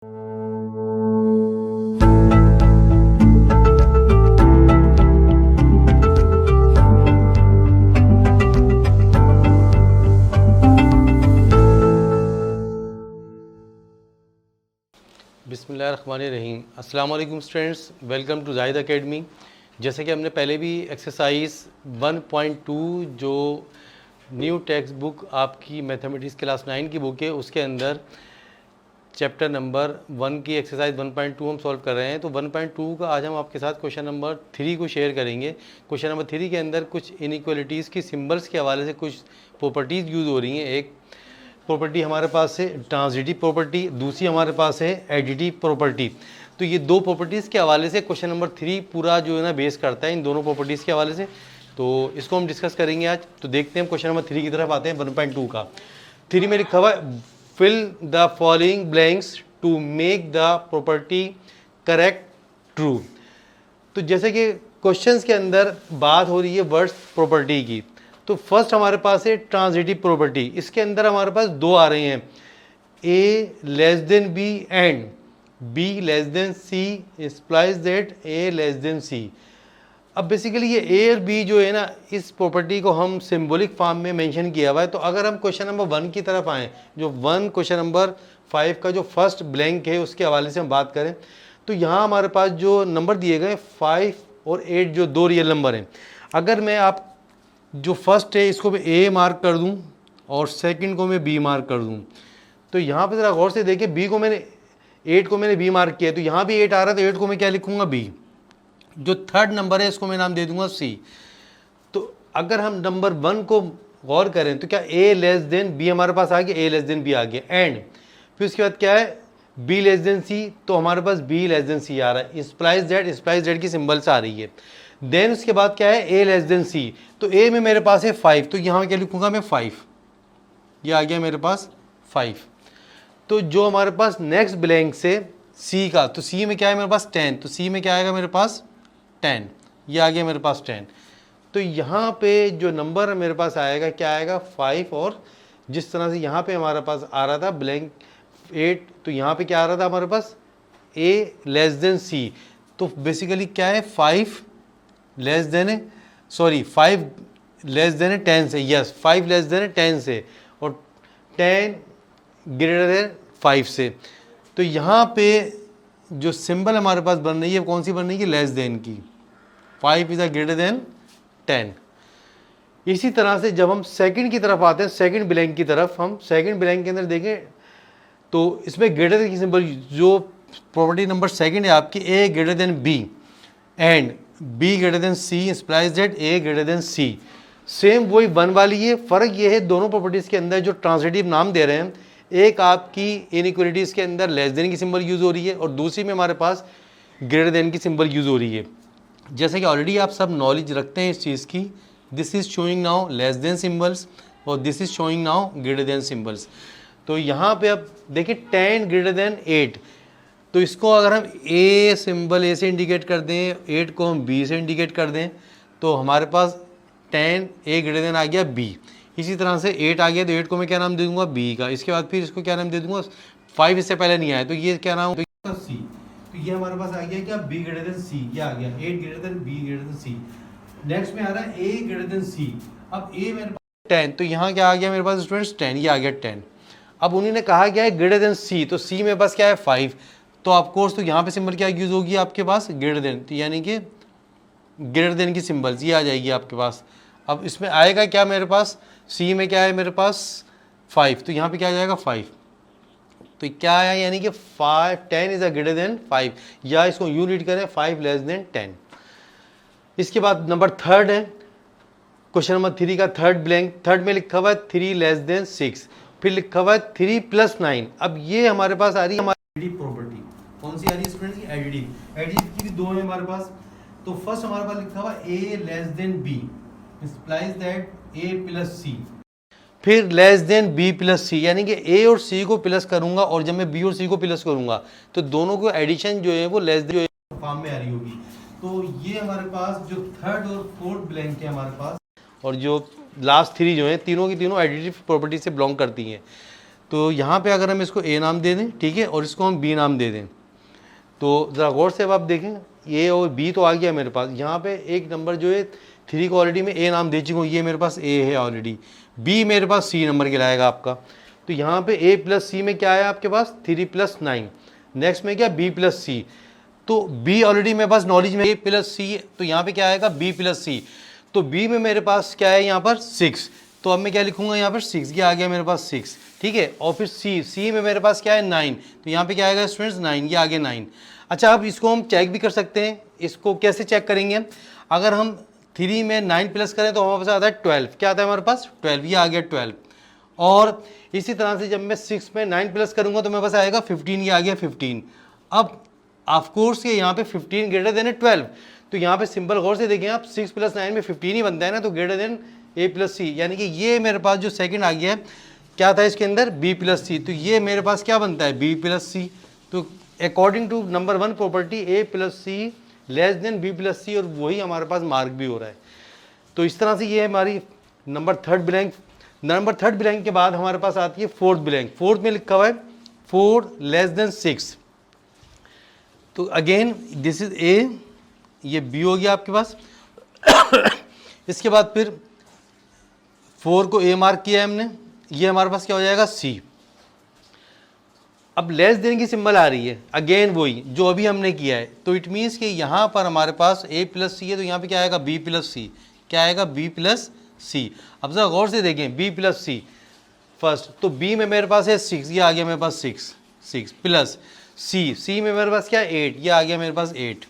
बिस्मिल्लाहिर्रहमानिर्रहीम। अस्सलाम वालेकुम students, welcome to Zahid academy. जैसे कि हमने पहले भी एक्सरसाइज 1.2 जो न्यू टेक्स्ट बुक आपकी मैथमेटिक्स क्लास 9 की बुक है उसके अंदर चैप्टर नंबर 1 की एक्सरसाइज 1.2 हम सॉल्व कर रहे हैं। तो 1.2 का आज हम आपके साथ क्वेश्चन नंबर 3 को शेयर करेंगे। क्वेश्चन नंबर 3 के अंदर कुछ इनइक्वालिटीज़ की सिंबल्स के हवाले से कुछ प्रॉपर्टीज़ यूज़ हो रही हैं। एक प्रॉपर्टी हमारे पास है ट्रांजिटिव प्रॉपर्टी, दूसरी हमारे पास है एडिटिव प्रॉपर्टी। तो ये दो प्रॉपर्टीज़ के हवाले से क्वेश्चन नंबर 3 पूरा जो है ना बेस करता है इन दोनों प्रॉपर्टीज़ के हवाले से। तो इसको हम डिस्कस करेंगे आज। तो देखते हैं हम क्वेश्चन नंबर 3 की तरफ आते हैं। 1.2 का 3 में लिखा हुआ है fill the following blanks to make the property correct true. तो जैसे कि क्वेश्चंस के अंदर बात हो रही है वर्ड्स प्रॉपर्टी की, तो फर्स्ट हमारे पास है ट्रांजिटिव प्रॉपर्टी। इसके अंदर हमारे पास दो आ रहे हैं, A less than B and B less than C implies that A less than C. अब बेसिकली ये ए और बी जो है ना, इस प्रॉपर्टी को हम सिंबॉलिक फॉर्म में मेंशन किया हुआ है। तो अगर हम क्वेश्चन नंबर 1 की तरफ आएँ, जो 1 क्वेश्चन नंबर 5 का जो फर्स्ट ब्लैंक है उसके हवाले से हम बात करें, तो यहाँ हमारे पास जो नंबर दिए गए 5 और 8 जो दो रियल नंबर हैं। अगर मैं आप जो फर्स्ट है इसको मैं ए मार्क कर दूं और सेकंड को मैं बी मार्क कर दूं, तो यहाँ पे ज़रा गौर से देखिए, बी को मैंने 8 को मैंने बी मार्क किया, तो यहाँ भी 8 आ रहा है, तो 8 को मैं क्या लिखूंगा बी। जो थर्ड नंबर है इसको मैं नाम दे दूंगा सी। तो अगर हम नंबर 1 को गौर करें तो क्या ए लेस देन बी हमारे पास आ गया, ए लेस देन बी आ गया, एंड फिर उसके बाद क्या है बी लेस देन सी, तो हमारे पास बी लेस देन सी आ रहा है। इंप्लाइज दैट की सिंबल्स आ रही है। देन उसके बाद क्या है ए लेस देन सी, तो ए में मेरे पास है 5, तो यहाँ क्या लिखूंगा मैं 5, ये आ गया मेरे पास 5। तो जो हमारे पास नेक्स्ट ब्लैंक से सी का, तो सी में क्या है मेरे पास 10, तो सी में क्या आएगा मेरे पास 10, ये आ गया मेरे पास 10। तो यहाँ पे जो नंबर मेरे पास आएगा क्या आएगा 5, और जिस तरह से यहाँ पे हमारे पास आ रहा था ब्लैंक 8, तो यहाँ पे क्या आ रहा था हमारे पास ए लेस देन सी। तो बेसिकली क्या है 5 लेस देन 5 लेस देन 10 से, यस 5 लेस देन 10 से और 10 ग्रेटर देन 5 से। तो यहाँ पे जो सिंबल हमारे पास बन रही है कौन सी बन रही है, लेस देन की। 5 इज अ ग्रेटर देन 10। इसी तरह से जब हम सेकंड की तरफ आते हैं, सेकंड ब्लैंक की तरफ, हम सेकंड ब्लैंक के अंदर देखें तो इसमें ग्रेटर देन की सिंबल, जो प्रॉपर्टी नंबर सेकंड है आपकी, A greater than B and B greater than C implies that A greater than C. Same वही 1 वाली है, फ़र्क ये है दोनों प्रॉपर्टीज़ के अंदर जो ट्रांजिटिव नाम दे रहे हैं, एक आपकी इनइक्वालिटीज़ के अंदर लेस देन की सिंबल यूज़ हो रही है और दूसरी में हमारे पास ग्रेटर देन की सिंबल यूज़ हो रही है। जैसे कि ऑलरेडी आप सब नॉलेज रखते हैं इस चीज़ की, this is showing now less than symbols और this is showing now greater than symbols. तो यहाँ पे अब देखिए 10 ग्रेटर देन 8, तो इसको अगर हम ए सिंबल ए से इंडिकेट कर दें, 8 को हम बी से इंडिकेट कर दें, तो हमारे पास 10 ए ग्रेटर देन आ गया बी। इसी तरह से 8 आ गया, तो 8 को मैं क्या नाम दे दूंगा बी का। इसके बाद फिर इसको क्या नाम दे दूंगा, 5 इससे पहले नहीं आया, तो ये क्या नाम, तो सी। तो ये हमारे पास आ गया क्या, बी ग्रेटर देन सी, ये आ गया 8 greater than B greater than C. Next में आ रहा है ए ग्रेटर देन सी। अब ए मेरे पास 10, तो यहाँ क्या आ गया मेरे पास स्टूडेंट्स 10, ये आ गया 10। अब उन्हीं ने कहा क्या है ग्रेटर देन सी, तो सी में बस क्या है 5, तो ऑफकोर्स तो यहाँ पे सिंबल क्या यूज़ होगी आपके पास ग्रेटर देन, तो यानी कि ग्रेटर देन की सिंबल्स ये आ जाएगी आपके पास। अब इसमें आएगा क्या मेरे पास, सी में क्या है मेरे पास 5, तो यहाँ पे क्या आ जाएगा 5, तो क्या आया यानी कि 10 इज अ ग्रेटर देन 5, या इसको यूँ रीड करें 5 लेस देन 10। इसके बाद नंबर थर्ड है, क्वेश्चन नंबर 3 का थर्ड ब्लैंक, थर्ड में लिखा हुआ है 3 लेस देन 6, फिर लिखा हुआ है 3 प्लस 9। अब ये हमारे पास आ रही है हमारी प्रॉपर्टी, कौन सी आ रही है स्टूडेंट्स की, एडिटिव। एडिटिव की भी दो है हमारे पास। तो फर्स्ट हमारे पास लिखा हुआ A less than B implies that A plus C, फिर less than B plus C, यानी कि ए और सी को प्लस करूंगा और जब मैं बी और सी को प्लस करूंगा तो दोनों को एडिशन जो है वो लेस देन फॉर्म में आ रही होगी। तो ये हमारे पास जो थर्ड और फोर्थ ब्लैंक है हमारे पास, और जो लास्ट 3 जो है तीनों की तीनों एडिटिव प्रॉपर्टी से बिलोंग करती हैं। तो यहाँ पे अगर हम इसको ए नाम दे दें, ठीक है, और इसको हम बी नाम दे दें, तो ज़रा गौर से अब आप देखें ए और बी तो आ गया मेरे पास। यहाँ पे एक नंबर जो है 3 को ऑलरेडी मैं ए नाम दे चुका हूँ, ये मेरे पास ए है ऑलरेडी। बी मेरे पास सी नंबर कहलाएगा आपका। तो यहाँ पे ए प्लस सी में क्या है आपके पास 3 + 9। नेक्स्ट में क्या बी प्लस सी, तो बी ऑलरेडी मेरे पास नॉलेज में ए प्लस सी, तो यहाँ पे क्या आएगा बी प्लस सी। तो बी में मेरे पास क्या है यहाँ पर 6, तो अब मैं क्या लिखूंगा यहाँ पर 6, ये आ गया मेरे पास 6, ठीक है। और फिर सी में मेरे पास क्या है 9, तो यहाँ पे क्या आएगा स्टूडेंट्स 9, ये आ गया 9। अच्छा, अब इसको हम चेक भी कर सकते हैं। इसको कैसे चेक करेंगे? अगर हम 3 में 9 प्लस करें तो हमारे पास आता है 12, क्या आता है हमारे पास 12, ये आ गया 12। और इसी तरह से जब मैं 6 में 9 प्लस करूंगा तो मेरे पास आएगा 15, ये आ गया 15। अब ऑफकोर्स ये यहाँ पे 15 ग्रेटर देन 12, तो यहाँ पे सिंपल गौर से देखें आप 6 + 9 में 15 ही बनता है ना, तो ग्रेटर देन ए प्लस सी, यानी कि ये मेरे पास जो सेकंड आ गया है क्या था इसके अंदर बी प्लस सी, तो ये मेरे पास क्या बनता है बी प्लस सी। तो according to number 1 property A plus C less than B plus C, और वही हमारे पास मार्क भी हो रहा है। तो इस तरह से ये हमारी नंबर थर्ड ब्लैंक के बाद हमारे पास आती है फोर्थ ब्लैंक। फोर्थ में लिखा हुआ है 4 < 6, तो अगेन दिस इज ए, ये बी हो गया आपके पास। इसके बाद फिर 4 को ए मार्क किया है हमने, ये हमारे पास क्या हो जाएगा सी। अब लेस देन की सिंबल आ रही है, अगेन वही जो अभी हमने किया है, तो इट मीन्स कि यहाँ पर हमारे पास ए प्लस सी है, तो यहाँ पे क्या आएगा बी प्लस सी, क्या आएगा बी प्लस सी। अब जरा गौर से देखें बी प्लस सी फर्स्ट, तो बी में मेरे पास है 6, ये आ गया मेरे पास 6 प्लस सी में मेरे पास क्या है 8, ये आ गया मेरे पास 8।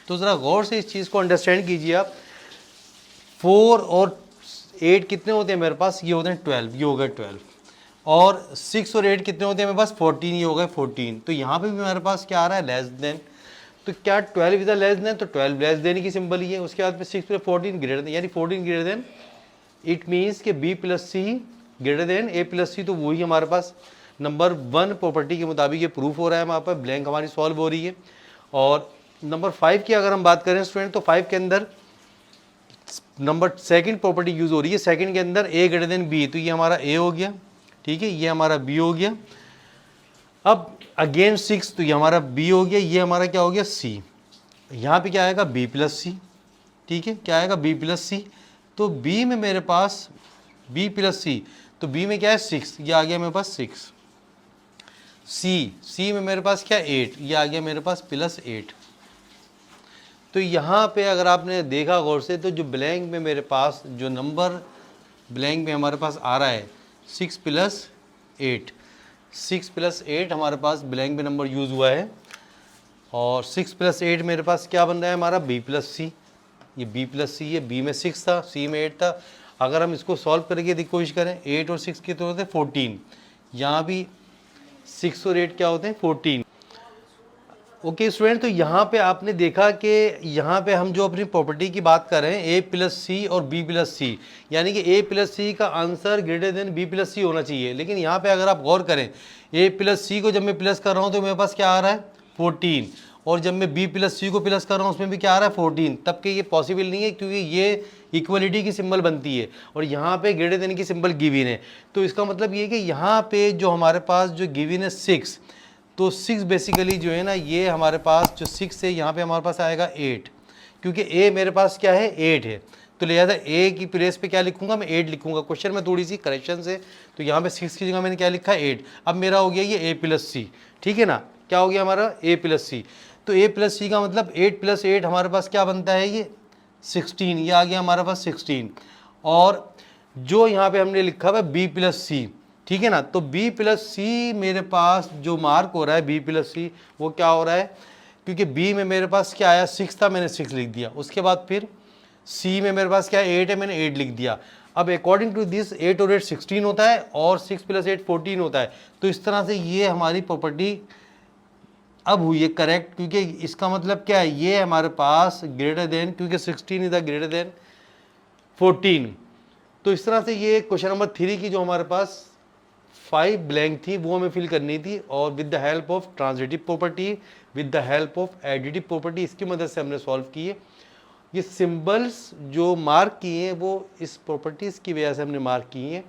तो ज़रा गौर से इस चीज़ को अंडरस्टैंड कीजिए आप। 4 और 8 कितने होते हैं मेरे पास, ये होते हैं 12, ये हो गए 12। और 6 और 8 कितने होते हैं मेरे पास 14, ये हो गए 14। तो यहाँ पे भी मेरे पास क्या आ रहा है लेस देन, तो क्या 12 इज लेस देन, तो 12 लेस देन की सिंबल ही है। उसके बाद में 6 + 14 ग्रेटर देन, यानी 14 ग्रेटर देन, इट मीन्स कि बी प्लस सी ग्रेटर देन ए प्लस सी, तो वही हमारे पास नंबर 1 प्रॉपर्टी के मुताबिक ये प्रूफ हो रहा है। वहाँ पर ब्लैंक हमारी सॉल्व हो रही है। और नंबर 5 की अगर हम बात करें स्टूडेंट, तो 5 के अंदर नंबर सेकंड प्रॉपर्टी यूज हो रही है। सेकंड के अंदर ए ग्रेटर देन बी, तो ये हमारा ए हो गया, ठीक है, ये हमारा बी हो गया। अब अगेन 6, तो ये हमारा बी हो गया, ये हमारा क्या हो गया सी। यहाँ पे क्या आएगा बी प्लस सी, ठीक है, क्या आएगा बी प्लस सी। तो बी में मेरे पास बी प्लस सी, तो बी में क्या है 6, ये आ गया मेरे पास 6। सी में मेरे पास क्या 8, ये आ गया मेरे पास प्लस 8। तो यहाँ पे अगर आपने देखा गौर से, तो जो ब्लैंक में मेरे पास जो नंबर ब्लैंक में हमारे पास आ रहा है 6 + 8, 6 + 8 हमारे पास ब्लैंक में नंबर यूज़ हुआ है। और 6 + 8 मेरे पास क्या बन रहा है हमारा बी प्लस सी, ये बी प्लस सी है, बी में 6 था, सी में 8 था। अगर हम इसको सॉल्व करके कोशिश करें, 8 और 6 कितने होते हैं 14, यहाँ भी 6 और 8 क्या होते हैं 14। ओके स्टूडेंट, तो यहाँ पे आपने देखा कि यहाँ पे हम जो अपनी प्रॉपर्टी की बात कर रहे हैं ए प्लस सी और बी प्लस सी, यानी कि ए प्लस सी का answer greater than B plus C होना चाहिए। लेकिन यहाँ पे अगर आप गौर करें, ए प्लस सी को जब मैं प्लस कर रहा हूँ तो मेरे पास क्या आ रहा है 14, और जब मैं बी प्लस सी को प्लस कर रहा हूँ उसमें भी क्या आ रहा है 14, तब कि ये पॉसिबल नहीं है, क्योंकि ये इक्वलिटी की सिंबल बनती है और यहाँ पे ग्रेटर देन की सिंबल गिवन है। तो इसका मतलब ये है कि यहाँ पे जो हमारे पास जो गिवन है 6, तो 6 बेसिकली जो है ना, ये हमारे पास जो 6 है यहाँ पे हमारे पास आएगा 8, क्योंकि ए मेरे पास क्या है 8 है, तो लिहाजा ए की प्लेस पे क्या लिखूंगा मैं 8 लिखूंगा। क्वेश्चन में थोड़ी सी करेक्शन से, तो यहाँ पे 6 की जगह मैंने क्या लिखा 8। अब मेरा हो गया ये ए प्लस सी, ठीक है ना, क्या हो गया हमारा ए प्लस सी। तो ए प्लस सी का मतलब 8 + 8 हमारे पास क्या बनता है ये 16, ये आ गया हमारे पास 16। और जो यहाँ पे हमने लिखा हुआ बी प्लस सी, ठीक है ना, तो बी प्लस सी मेरे पास जो मार्क हो रहा है बी प्लस सी, वो क्या हो रहा है, क्योंकि बी में मेरे पास क्या आया 6 था, मैंने 6 लिख दिया। उसके बाद फिर सी में मेरे पास क्या 8 है, मैंने 8 लिख दिया। अब अकॉर्डिंग टू दिस 8 और 8 16 होता है और 6 + 8 14 होता है। तो इस तरह से ये हमारी प्रॉपर्टी अब हुई है करेक्ट, क्योंकि इसका मतलब क्या है, ये हमारे पास ग्रेटर देन, क्योंकि 16 इज ग्रेटर देन 14। तो इस तरह से ये क्वेश्चन नंबर 3 की जो हमारे पास 5 ब्लैंक थी वो हमें फिल करनी थी, और with the help of transitive property, with the help of additive property, इसकी मदद से हमने सॉल्व किए। ये सिंबल्स जो मार्क किए हैं वो इस प्रॉपर्टीज़ की वजह से हमने मार्क किए हैं,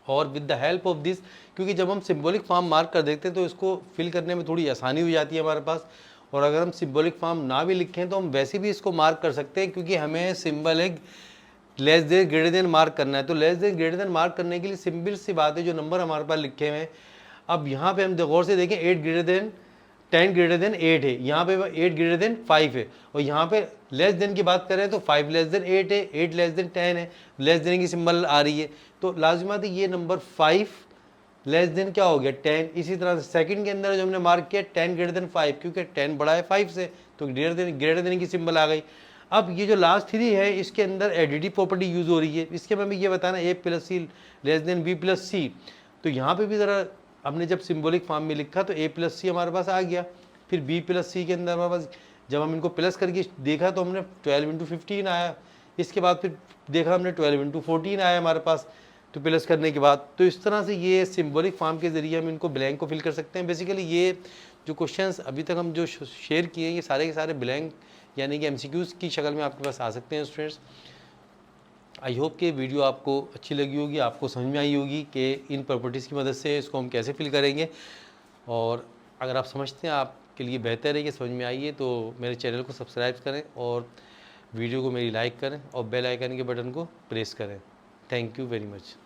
और with the help of this, क्योंकि जब हम सिंबॉलिक फॉर्म मार्क कर देते हैं तो इसको फिल करने में थोड़ी आसानी हो जाती है हमारे पास। और अगर हम सिंबॉलिक फॉर्म ना भी लिखें तो हम वैसे भी इसको मार्क कर सकते हैं, क्योंकि हमें सिंबल एक less than greater than mark करना है। तो less than greater than mark करने के लिए सिंपल सी बात है, जो नंबर हमारे पास लिखे हुए हैं, अब यहाँ पे हम गौर से देखें 8 ग्रेटर देन 10 ग्रेटर देन 8 है, यहाँ पे 8 ग्रेटर देन 5 है, और यहाँ पे लेस देन की बात करें तो 5 लेस देन 8 है, 8 लेस देन 10 है, लेस देन की सिंबल आ रही है। तो लाजिमात ये नंबर 5 लेस देन क्या हो गया 10। इसी तरह से सेकंड के अंदर जो हमने मार्क किया 10 ग्रेटर देन 5, क्योंकि 10 बड़ा है 5 से, तो ग्रेटर देन की सिंबल आ गई। अब ये जो लास्ट 3 है इसके अंदर एडिटिव प्रॉपर्टी यूज़ हो रही है। इसके में भी ये बताना ए plus C less than B plus C. तो यहाँ पे भी ज़रा हमने जब सिंबॉलिक फॉर्म में लिखा तो ए प्लस सी हमारे पास आ गया, फिर बी प्लस सी के अंदर हमारे पास जब हम इनको प्लस करके देखा तो हमने 12 इंटू 15 आया। इसके बाद फिर देखा हमने 12 इंटू 14 आया हमारे पास, तो प्लस करने के बाद। तो इस तरह से ये सिंबॉलिक फॉर्म के ज़रिए हम इनको ब्लैंक को फिल कर सकते हैं। बेसिकली ये जो क्वेश्चंस अभी तक हम जो शेयर किए ये सारे के सारे ब्लैंक यानी कि एमसीक्यूज़ की शक्ल में आपके पास आ सकते हैं स्टूडेंट्स। आई होप कि वीडियो आपको अच्छी लगी होगी, आपको समझ में आई होगी कि इन प्रॉपर्टीज़ की मदद से इसको हम कैसे फिल करेंगे। और अगर आप समझते हैं आपके लिए बेहतर है कि समझ में आई है तो मेरे चैनल को सब्सक्राइब करें और वीडियो को मेरी लाइक करें और बेल आइकन के बटन को प्रेस करें। Thank you very much.